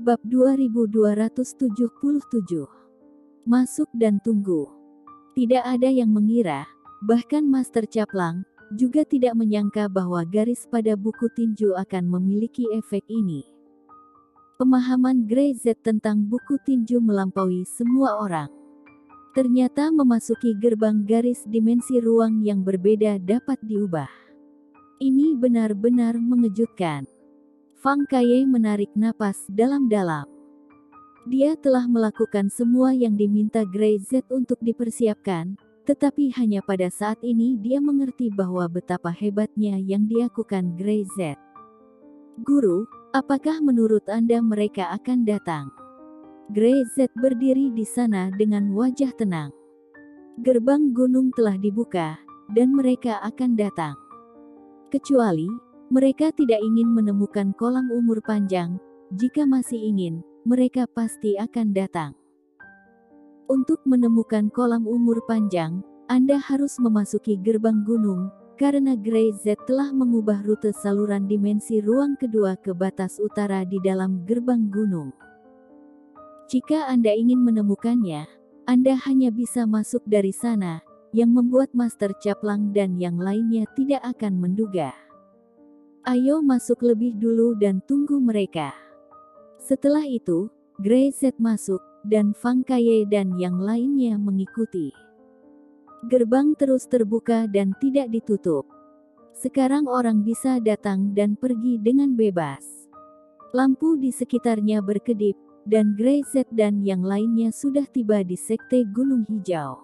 Bab 2277. Masuk dan tunggu. Tidak ada yang mengira, bahkan Master Caplang, juga tidak menyangka bahwa garis pada buku tinju akan memiliki efek ini. Pemahaman Grey Z tentang buku tinju melampaui semua orang. Ternyata memasuki gerbang garis dimensi ruang yang berbeda dapat diubah. Ini benar-benar mengejutkan. Fang Kaye menarik napas dalam-dalam. Dia telah melakukan semua yang diminta Grey Z untuk dipersiapkan, tetapi hanya pada saat ini dia mengerti bahwa betapa hebatnya yang dilakukan Grey Z. Guru, apakah menurut Anda mereka akan datang? Grey Z berdiri di sana dengan wajah tenang. Gerbang gunung telah dibuka, dan mereka akan datang. Kecuali, mereka tidak ingin menemukan kolam umur panjang. Jika masih ingin, mereka pasti akan datang. Untuk menemukan kolam umur panjang, Anda harus memasuki gerbang gunung, karena Grey Z telah mengubah rute saluran dimensi ruang kedua ke batas utara di dalam gerbang gunung. Jika Anda ingin menemukannya, Anda hanya bisa masuk dari sana, yang membuat Master Caplang dan yang lainnya tidak akan menduga. Ayo masuk lebih dulu dan tunggu mereka. Setelah itu, Grey Z masuk, dan Fang Kaye dan yang lainnya mengikuti. Gerbang terus terbuka dan tidak ditutup. Sekarang orang bisa datang dan pergi dengan bebas. Lampu di sekitarnya berkedip, dan Grey Z dan yang lainnya sudah tiba di Sekte Gunung Hijau.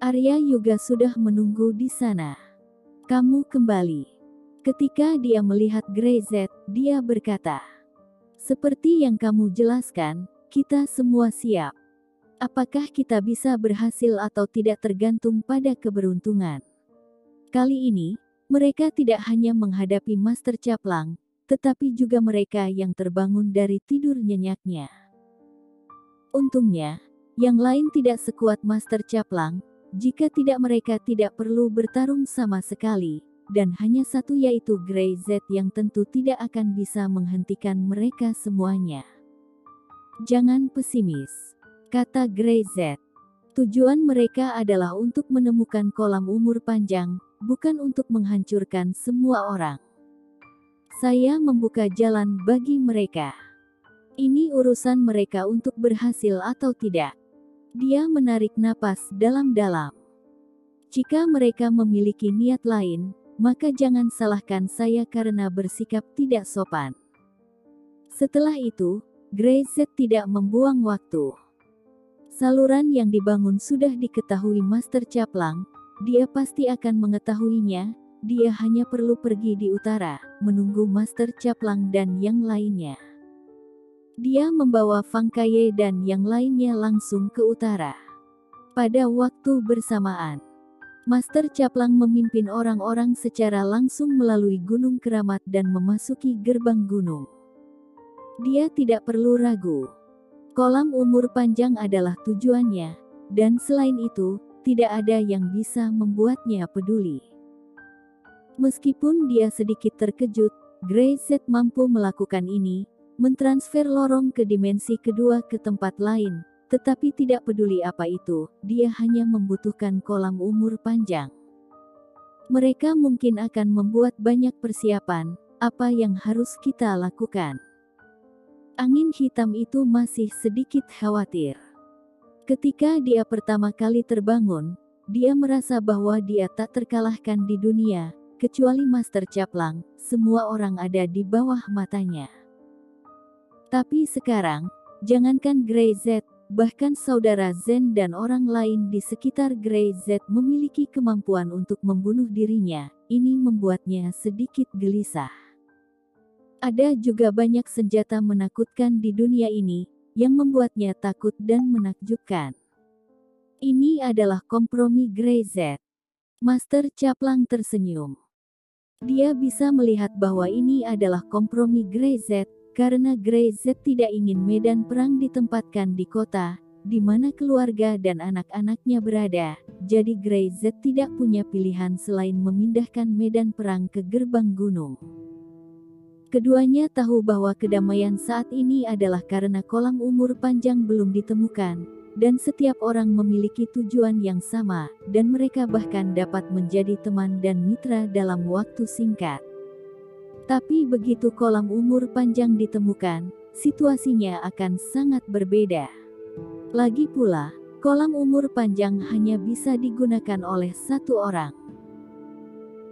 Arya juga sudah menunggu di sana. Kamu kembali. Ketika dia melihat Grey Z, dia berkata, "Seperti yang kamu jelaskan, kita semua siap. Apakah kita bisa berhasil atau tidak tergantung pada keberuntungan." Kali ini, mereka tidak hanya menghadapi Master Caplang, tetapi juga mereka yang terbangun dari tidur nyenyaknya. Untungnya, yang lain tidak sekuat Master Caplang. Jika tidak, mereka tidak perlu bertarung sama sekali. Dan hanya satu, yaitu Grey Z yang tentu tidak akan bisa menghentikan mereka semuanya. Jangan pesimis, kata Grey Z. Tujuan mereka adalah untuk menemukan kolam umur panjang, bukan untuk menghancurkan semua orang. Saya membuka jalan bagi mereka. Ini urusan mereka untuk berhasil atau tidak. Dia menarik napas dalam-dalam. Jika mereka memiliki niat lain, maka jangan salahkan saya karena bersikap tidak sopan. Setelah itu, Grey Z tidak membuang waktu. Saluran yang dibangun sudah diketahui Master Caplang, dia pasti akan mengetahuinya, dia hanya perlu pergi di utara, menunggu Master Caplang dan yang lainnya. Dia membawa Fang Kaye dan yang lainnya langsung ke utara. Pada waktu bersamaan, Master Caplang memimpin orang-orang secara langsung melalui Gunung Keramat dan memasuki gerbang gunung. Dia tidak perlu ragu. Kolam umur panjang adalah tujuannya, dan selain itu, tidak ada yang bisa membuatnya peduli. Meskipun dia sedikit terkejut, Grey Z mampu melakukan ini, mentransfer lorong ke dimensi kedua ke tempat lain. Tetapi tidak peduli apa itu, dia hanya membutuhkan kolam umur panjang. Mereka mungkin akan membuat banyak persiapan. Apa yang harus kita lakukan? Angin hitam itu masih sedikit khawatir. Ketika dia pertama kali terbangun, dia merasa bahwa dia tak terkalahkan di dunia, kecuali Master Caplang, semua orang ada di bawah matanya. Tapi sekarang, jangankan Grey Z, bahkan saudara Zen dan orang lain di sekitar Grey Z memiliki kemampuan untuk membunuh dirinya. Ini membuatnya sedikit gelisah. Ada juga banyak senjata menakutkan di dunia ini, yang membuatnya takut dan menakjubkan. Ini adalah kompromi Grey Z. Master Caplang tersenyum. Dia bisa melihat bahwa ini adalah kompromi Grey Z, karena Grey Z tidak ingin medan perang ditempatkan di kota, di mana keluarga dan anak-anaknya berada, jadi Grey Z tidak punya pilihan selain memindahkan medan perang ke gerbang gunung. Keduanya tahu bahwa kedamaian saat ini adalah karena kolam umur panjang belum ditemukan, dan setiap orang memiliki tujuan yang sama, dan mereka bahkan dapat menjadi teman dan mitra dalam waktu singkat. Tapi begitu kolam umur panjang ditemukan, situasinya akan sangat berbeda. Lagi pula, kolam umur panjang hanya bisa digunakan oleh satu orang.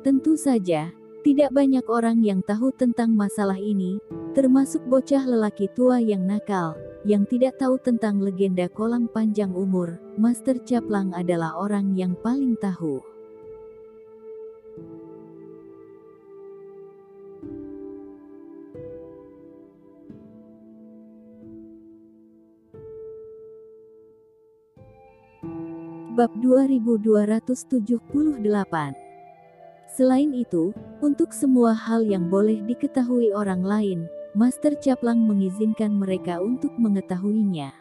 Tentu saja, tidak banyak orang yang tahu tentang masalah ini, termasuk bocah lelaki tua yang nakal, yang tidak tahu tentang legenda kolam panjang umur. Master Caplang adalah orang yang paling tahu. Bab 2278. Selain itu, untuk semua hal yang boleh diketahui orang lain, Master Caplang mengizinkan mereka untuk mengetahuinya.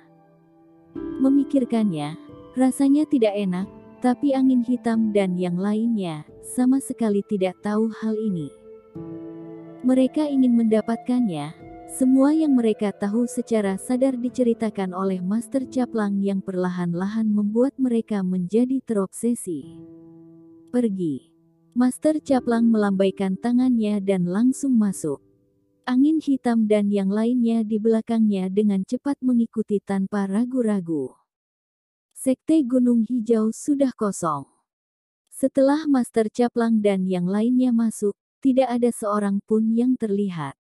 Memikirkannya, rasanya tidak enak, tapi angin hitam dan yang lainnya sama sekali tidak tahu hal ini. Mereka ingin mendapatkannya. Semua yang mereka tahu secara sadar diceritakan oleh Master Caplang yang perlahan-lahan membuat mereka menjadi terobsesi. Pergi. Master Caplang melambaikan tangannya dan langsung masuk. Angin hitam dan yang lainnya di belakangnya dengan cepat mengikuti tanpa ragu-ragu. Sekte Gunung Hijau sudah kosong. Setelah Master Caplang dan yang lainnya masuk, tidak ada seorang pun yang terlihat.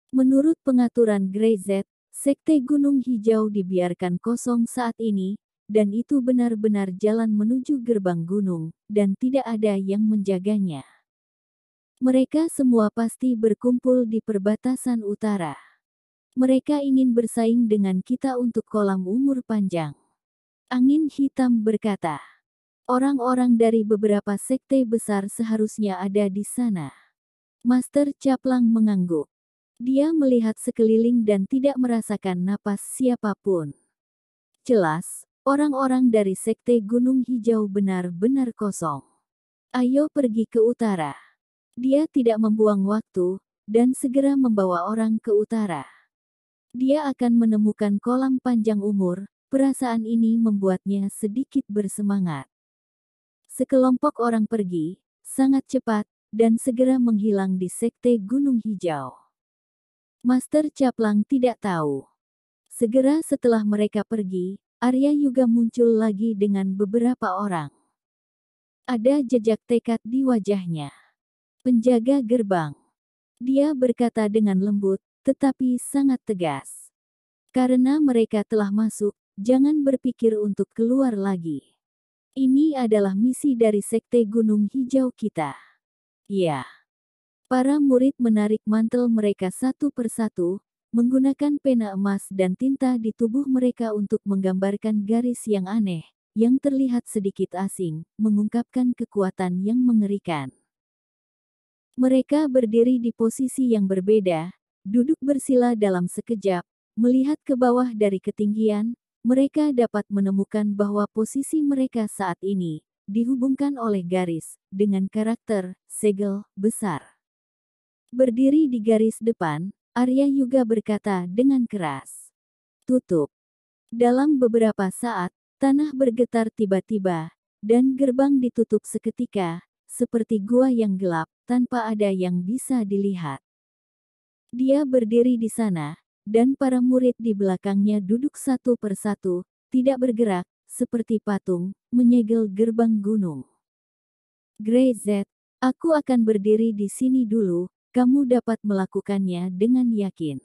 Menurut pengaturan Grey Z, Sekte Gunung Hijau dibiarkan kosong saat ini, dan itu benar-benar jalan menuju gerbang gunung, dan tidak ada yang menjaganya. Mereka semua pasti berkumpul di perbatasan utara. Mereka ingin bersaing dengan kita untuk kolam umur panjang. Angin hitam berkata. Orang-orang dari beberapa sekte besar seharusnya ada di sana. Master Caplang mengangguk. Dia melihat sekeliling dan tidak merasakan napas siapapun. Jelas, orang-orang dari Sekte Gunung Hijau benar-benar kosong. Ayo pergi ke utara. Dia tidak membuang waktu, dan segera membawa orang ke utara. Dia akan menemukan kolam panjang umur. Perasaan ini membuatnya sedikit bersemangat. Sekelompok orang pergi, sangat cepat, dan segera menghilang di Sekte Gunung Hijau. Master Caplang tidak tahu. Segera setelah mereka pergi, Arya juga muncul lagi dengan beberapa orang. Ada jejak tekad di wajahnya. Penjaga gerbang. Dia berkata dengan lembut, tetapi sangat tegas. Karena mereka telah masuk, jangan berpikir untuk keluar lagi. Ini adalah misi dari Sekte Gunung Hijau kita. Ya. Para murid menarik mantel mereka satu persatu, menggunakan pena emas dan tinta di tubuh mereka untuk menggambarkan garis yang aneh, yang terlihat sedikit asing, mengungkapkan kekuatan yang mengerikan. Mereka berdiri di posisi yang berbeda, duduk bersila dalam sekejap, melihat ke bawah dari ketinggian, mereka dapat menemukan bahwa posisi mereka saat ini, dihubungkan oleh garis, dengan karakter, segel, besar. Berdiri di garis depan, Arya juga berkata dengan keras. Tutup. Dalam beberapa saat, tanah bergetar tiba-tiba, dan gerbang ditutup seketika, seperti gua yang gelap, tanpa ada yang bisa dilihat. Dia berdiri di sana, dan para murid di belakangnya duduk satu persatu, tidak bergerak, seperti patung, menyegel gerbang gunung. Grey Z, aku akan berdiri di sini dulu, kamu dapat melakukannya dengan yakin.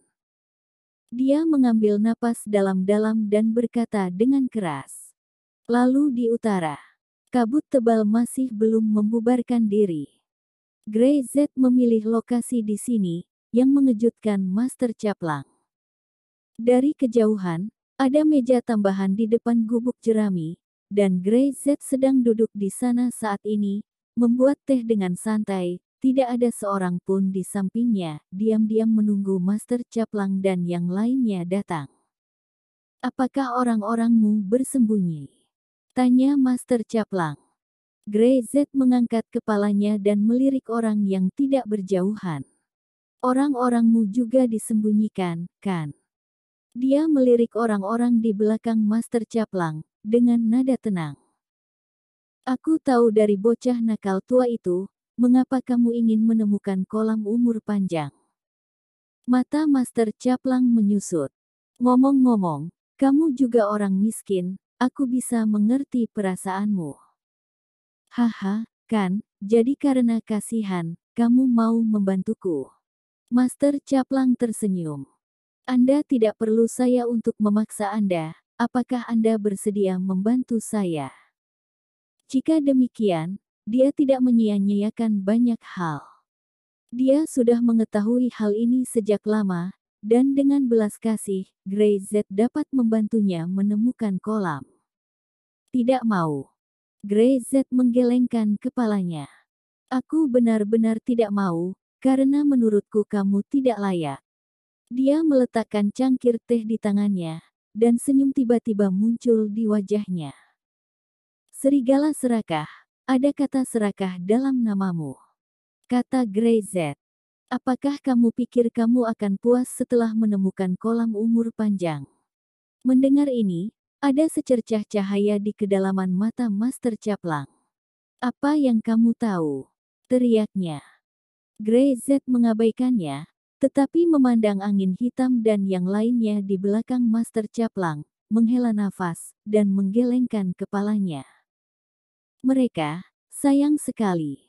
Dia mengambil napas dalam-dalam dan berkata dengan keras. Lalu di utara, kabut tebal masih belum membubarkan diri. Grey Z memilih lokasi di sini, yang mengejutkan Master Caplang. Dari kejauhan, ada meja tambahan di depan gubuk jerami, dan Grey Z sedang duduk di sana saat ini, membuat teh dengan santai. Tidak ada seorang pun di sampingnya, diam-diam menunggu Master Caplang dan yang lainnya datang. Apakah orang-orangmu bersembunyi? Tanya Master Caplang. Grey Z mengangkat kepalanya dan melirik orang yang tidak berjauhan. Orang-orangmu juga disembunyikan, kan? Dia melirik orang-orang di belakang Master Caplang, dengan nada tenang. Aku tahu dari bocah nakal tua itu, mengapa kamu ingin menemukan kolam umur panjang. Mata Master Caplang menyusut. Ngomong-ngomong, kamu juga orang miskin, aku bisa mengerti perasaanmu. Haha, kan, jadi karena kasihan, kamu mau membantuku. Master Caplang tersenyum. Anda tidak perlu saya untuk memaksa Anda, apakah Anda bersedia membantu saya? Jika demikian, dia tidak menyia-nyiakan banyak hal. Dia sudah mengetahui hal ini sejak lama, dan dengan belas kasih, Grey Z dapat membantunya menemukan kolam. Tidak mau. Grey Z menggelengkan kepalanya. Aku benar-benar tidak mau, karena menurutku kamu tidak layak. Dia meletakkan cangkir teh di tangannya, dan senyum tiba-tiba muncul di wajahnya. Serigala serakah, ada kata serakah dalam namamu. Kata Grey Z. Apakah kamu pikir kamu akan puas setelah menemukan kolam umur panjang? Mendengar ini, ada secercah cahaya di kedalaman mata Master Caplang. Apa yang kamu tahu? Teriaknya. Grey Z mengabaikannya, tetapi memandang angin hitam dan yang lainnya di belakang Master Caplang, menghela nafas, dan menggelengkan kepalanya. Mereka, sayang sekali.